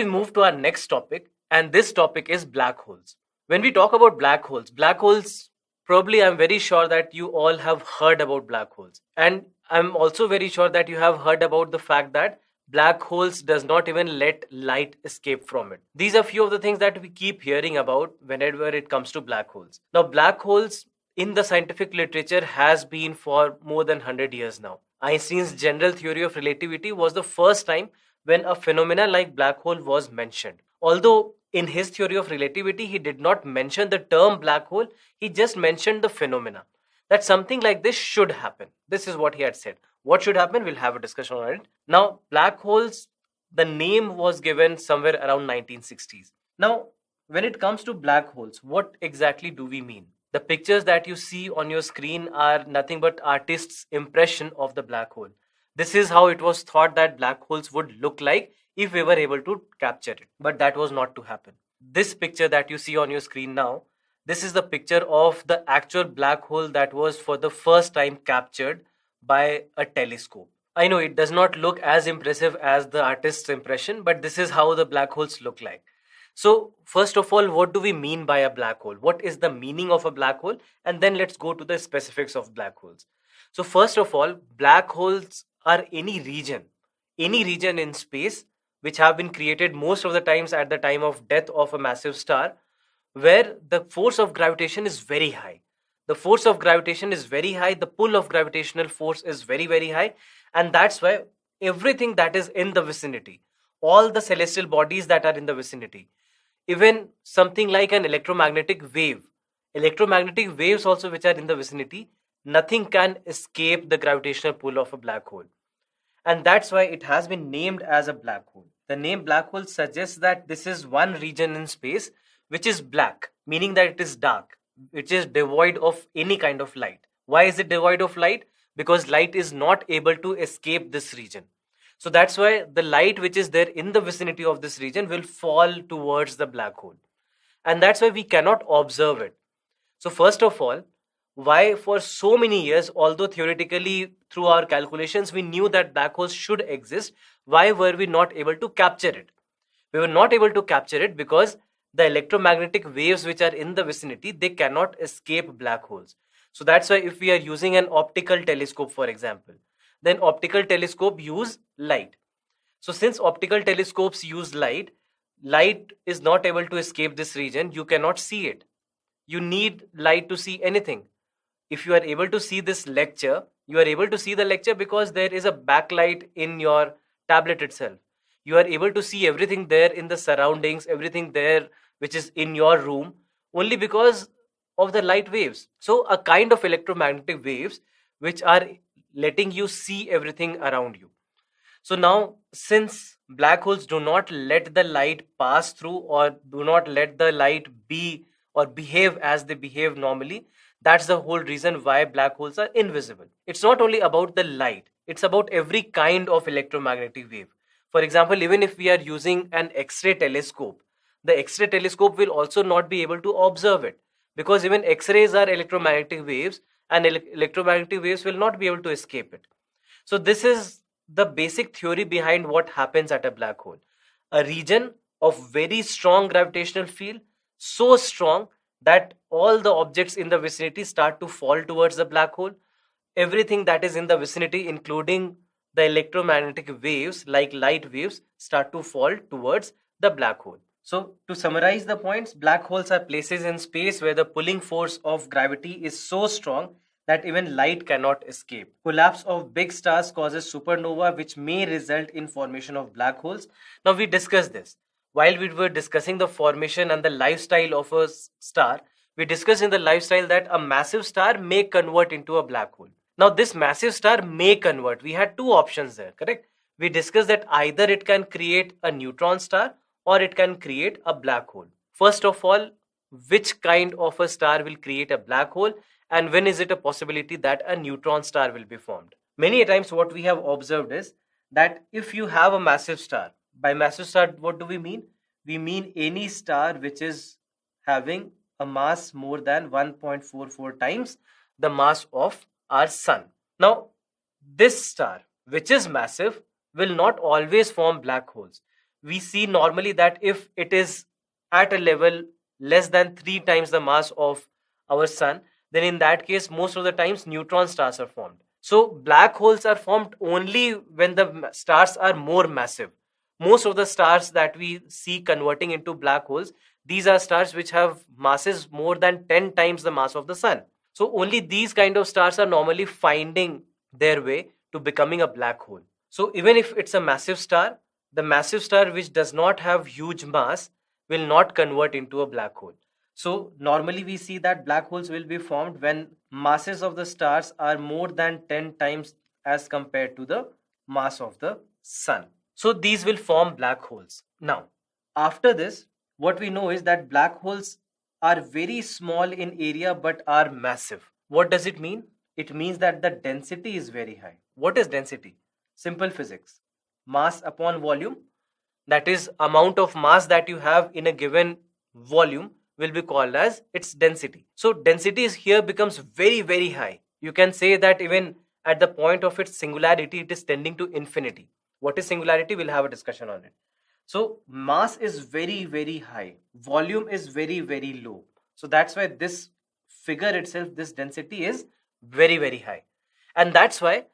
We move to our next topic, and this topic is black holes. When we talk about black holes, probably I'm very sure that you all have heard about black holes. And I'm also very sure that you have heard about the fact that black holes does not even let light escape from it. These are few of the things that we keep hearing about whenever it comes to black holes. Now, black holes in the scientific literature has been for more than 100 years now. Einstein's general theory of relativity was the first time when a phenomena like black hole was mentioned. Although in his theory of relativity he did not mention the term black hole, he just mentioned the phenomena. That something like this should happen. This is what he had said. What should happen? We'll have a discussion on it. Now, black holes, the name was given somewhere around 1960s. Now, when it comes to black holes, what exactly do we mean? The pictures that you see on your screen are nothing but artists' impression of the black hole. This is how it was thought that black holes would look like if we were able to capture it. But that was not to happen. This picture that you see on your screen now, this is the picture of the actual black hole that was for the first time captured by a telescope. I know it does not look as impressive as the artist's impression, but this is how the black holes look like. So, first of all, what do we mean by a black hole? What is the meaning of a black hole? And then let's go to the specifics of black holes. So, first of all, black holes are any region in space which have been created most of the times at the time of death of a massive star, where the force of gravitation is very high. The force of gravitation is very high, the pull of gravitational force is very, very high, and that's why everything that is in the vicinity, all the celestial bodies that are in the vicinity, even something like an electromagnetic waves also which are in the vicinity, nothing can escape the gravitational pull of a black hole. And that's why it has been named as a black hole. The name black hole suggests that this is one region in space which is black, meaning that it is dark, which is devoid of any kind of light. Why is it devoid of light? Because light is not able to escape this region. So that's why the light which is there in the vicinity of this region will fall towards the black hole. And that's why we cannot observe it. So, first of all, why for so many years, although theoretically through our calculations we knew that black holes should exist, why were we not able to capture it? We were not able to capture it because the electromagnetic waves which are in the vicinity, they cannot escape black holes. So that's why if we are using an optical telescope, for example, then optical telescope use light. So since optical telescopes use light, light is not able to escape this region. You cannot see it. You need light to see anything. If you are able to see this lecture, you are able to see the lecture because there is a backlight in your tablet itself. You are able to see everything there in the surroundings, everything there which is in your room, only because of the light waves. So, a kind of electromagnetic waves which are letting you see everything around you. So, now since black holes do not let the light pass through or do not let the light be or behave as they behave normally, that's the whole reason why black holes are invisible. It's not only about the light, it's about every kind of electromagnetic wave. For example, even if we are using an X-ray telescope, the X-ray telescope will also not be able to observe it because even X-rays are electromagnetic waves and electromagnetic waves will not be able to escape it. So this is the basic theory behind what happens at a black hole. A region of very strong gravitational field, so strong that all the objects in the vicinity start to fall towards the black hole. Everything that is in the vicinity, including the electromagnetic waves like light waves, start to fall towards the black hole. So, to summarize the points, black holes are places in space where the pulling force of gravity is so strong that even light cannot escape. Collapse of big stars causes supernova, which may result in formation of black holes. Now, we discussed this. While we were discussing the formation and the lifestyle of a star, we discussed in the lifestyle that a massive star may convert into a black hole. Now, this massive star may convert. We had two options there, correct? We discussed that either it can create a neutron star or it can create a black hole. First of all, which kind of a star will create a black hole, and when is it a possibility that a neutron star will be formed? Many times what we have observed is that if you have a massive star, by massive star what do we mean? We mean any star which is having a mass more than 1.44 times the mass of our sun. Now, this star which is massive will not always form black holes. we see normally that if it is at a level less than 3 times the mass of our sun, then in that case, most of the times neutron stars are formed. So black holes are formed only when the stars are more massive. Most of the stars that we see converting into black holes, these are stars which have masses more than 10 times the mass of the sun. So only these kind of stars are normally finding their way to becoming a black hole. So even if it's a massive star, the massive star which does not have huge mass will not convert into a black hole. So normally we see that black holes will be formed when masses of the stars are more than 10 times as compared to the mass of the sun. So these will form black holes. Now, after this, what we know is that black holes are very small in area but are massive. What does it mean? It means that the density is very high. What is density? Simple physics. Mass upon volume, that is amount of mass that you have in a given volume, will be called as its density. So density is here becomes very high. You can say that even at the point of its singularity, it is tending to infinity. What is singularity? We'll have a discussion on it. So mass is very high, volume is very low. So that's why this figure itself, this density is very high. And that's why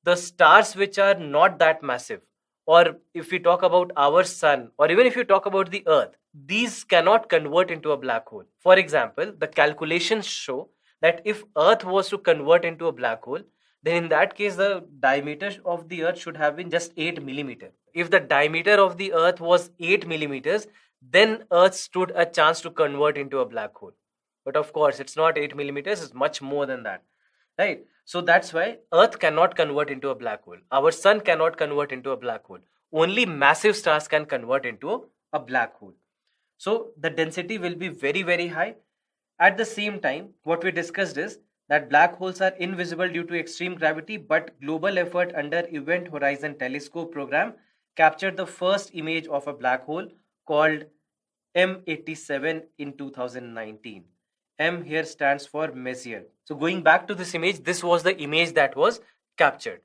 the stars which are not that massive, or if we talk about our sun, or even if you talk about the earth, these cannot convert into a black hole. For example, the calculations show that if earth was to convert into a black hole, then in that case the diameter of the earth should have been just 8 millimeter. If the diameter of the earth was 8 millimeters, then earth stood a chance to convert into a black hole. But of course it's not 8 millimeters, it's much more than that, right? So that's why earth cannot convert into a black hole, our sun cannot convert into a black hole. Only massive stars can convert into a black hole. So the density will be very high. At the same time, what we discussed is that black holes are invisible due to extreme gravity, but global effort under Event Horizon Telescope program captured the first image of a black hole called M87 in 2019. M here stands for Messier. So going back to this image, this was the image that was captured.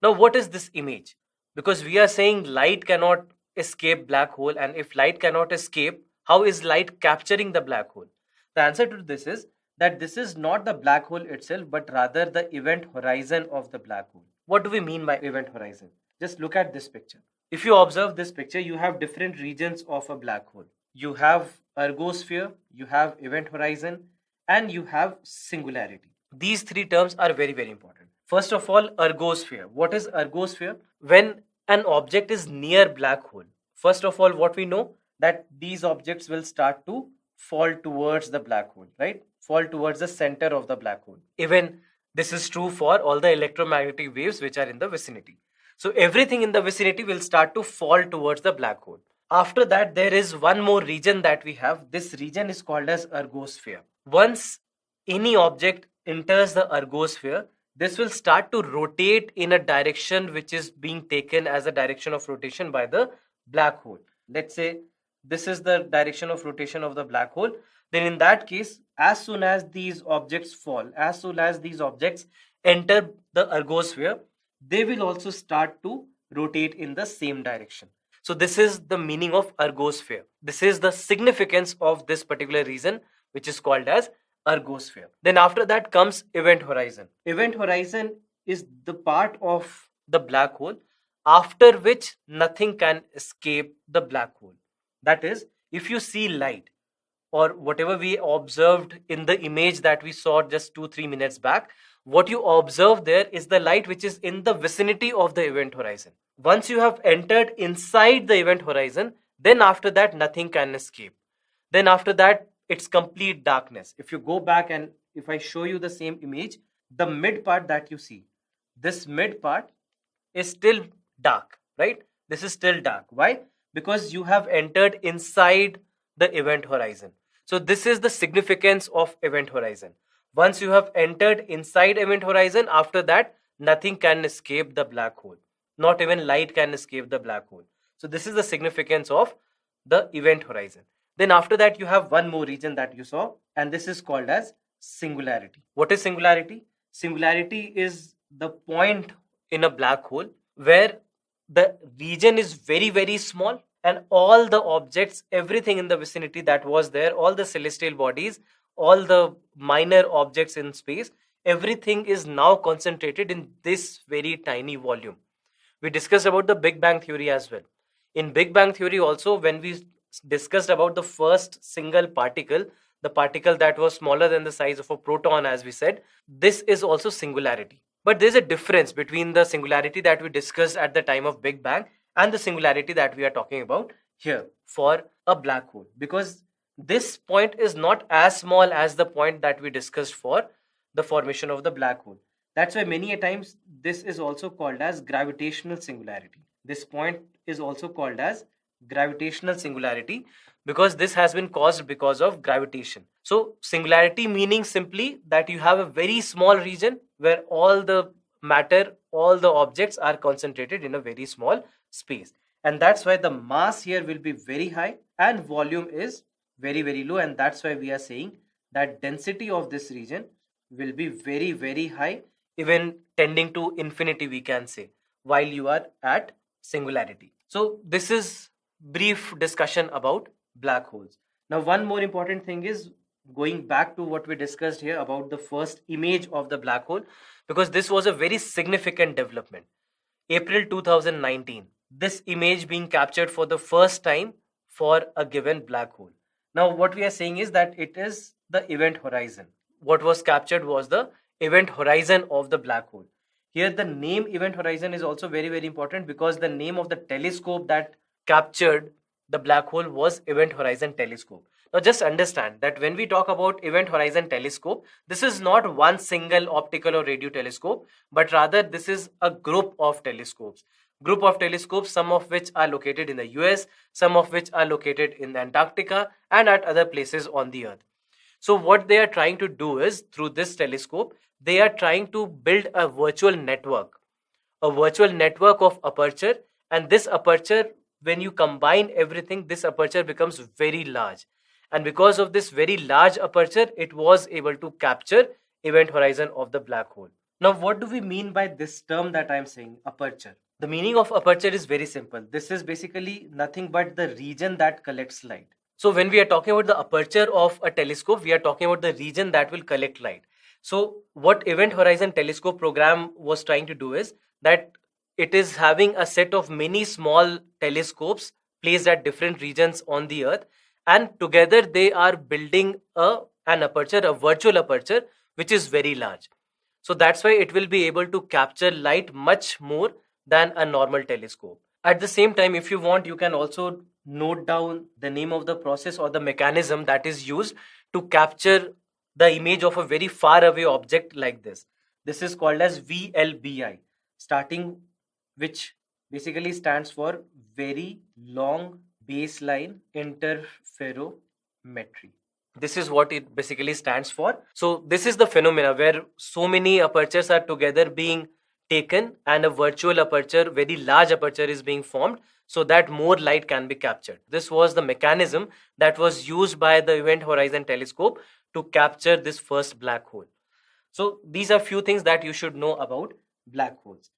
Now what is this image? Because we are saying light cannot escape black hole, and if light cannot escape, how is light capturing the black hole? The answer to this is that this is not the black hole itself, but rather the event horizon of the black hole. What do we mean by event horizon? Just look at this picture. If you observe this picture, you have different regions of a black hole. You have ergosphere, you have event horizon, and you have singularity. These three terms are very important. First of all, ergosphere. What is ergosphere? When an object is near black hole, first of all, what we know that these objects will start to fall towards the black hole, right? Fall towards the center of the black hole. Even this is true for all the electromagnetic waves which are in the vicinity. So everything in the vicinity will start to fall towards the black hole. After that, there is one more region that we have. This region is called as ergosphere. Once any object enters the ergosphere, this will start to rotate in a direction which is being taken as a direction of rotation by the black hole. Let's say this is the direction of rotation of the black hole. Then in that case, as soon as these objects fall, as soon as these objects enter the ergosphere, they will also start to rotate in the same direction. So this is the meaning of ergosphere. This is the significance of this particular region, which is called as ergosphere. Then after that comes event horizon. Event horizon is the part of the black hole after which nothing can escape the black hole. That is, if you see light, or whatever we observed in the image that we saw just 2-3 minutes back, what you observe there is the light which is in the vicinity of the event horizon. Once you have entered inside the event horizon, then after that nothing can escape. Then after that it's complete darkness. If you go back and if I show you the same image, the mid part that you see, this mid part is still dark, right? This is still dark. Why? Because you have entered inside the event horizon. So this is the significance of event horizon. Once you have entered inside event horizon, after that nothing can escape the black hole. Not even light can escape the black hole. So this is the significance of the event horizon. Then after that you have one more region that you saw, and this is called as singularity. What is singularity? Singularity is the point in a black hole where the region is very small and all the objects, everything in the vicinity that was there, all the celestial bodies, all the minor objects in space, everything is now concentrated in this very tiny volume. We discussed about the Big Bang theory as well. In Big Bang theory also, when we discussed about the first single particle, the particle that was smaller than the size of a proton, as we said, this is also singularity. But there's a difference between the singularity that we discussed at the time of Big Bang and the singularity that we are talking about here for a black hole, because this point is not as small as the point that we discussed for the formation of the black hole. That's why many a times this is also called as gravitational singularity. This point is also called as gravitational singularity because this has been caused because of gravitation. So singularity meaning simply that you have a very small region where all the matter, all the objects are concentrated in a very small space. And that's why the mass here will be very high and volume is very, very low. And that's why we are saying that density of this region will be very, very high, even tending to infinity, we can say, while you are at singularity. So this is brief discussion about black holes. Now, one more important thing is going back to what we discussed here about the first image of the black hole, because this was a very significant development. April 2019, this image being captured for the first time for a given black hole. Now, what we are saying is that it is the event horizon. What was captured was the event horizon of the black hole. Here, the name event horizon is also very, very important because the name of the telescope that captured the black hole was Event Horizon Telescope. Now, just understand that when we talk about Event Horizon Telescope, this is not one single optical or radio telescope, but rather this is a group of telescopes. Group of telescopes, some of which are located in the US, some of which are located in Antarctica and at other places on the Earth. So what they are trying to do is, through this telescope, they are trying to build a virtual network of aperture, and this aperture, when you combine everything, this aperture becomes very large. And because of this very large aperture, it was able to capture event horizon of the black hole. Now, what do we mean by this term that I'm saying, aperture? The meaning of aperture is very simple. This is basically nothing but the region that collects light. So when we are talking about the aperture of a telescope, we are talking about the region that will collect light. So what Event Horizon Telescope program was trying to do is that it is having a set of many small telescopes placed at different regions on the Earth, and together they are building an aperture, a virtual aperture, which is very large. So that's why it will be able to capture light much more than a normal telescope. At the same time, if you want, you can also note down the name of the process or the mechanism that is used to capture the image of a very far away object like this. This is called as VLBI, starting, which basically stands for very long baseline interferometry. This is what it basically stands for. So this is the phenomena where so many apertures are together being taken and a virtual aperture, very large aperture, is being formed so that more light can be captured. This was the mechanism that was used by the Event Horizon Telescope to capture this first black hole. So these are few things that you should know about black holes.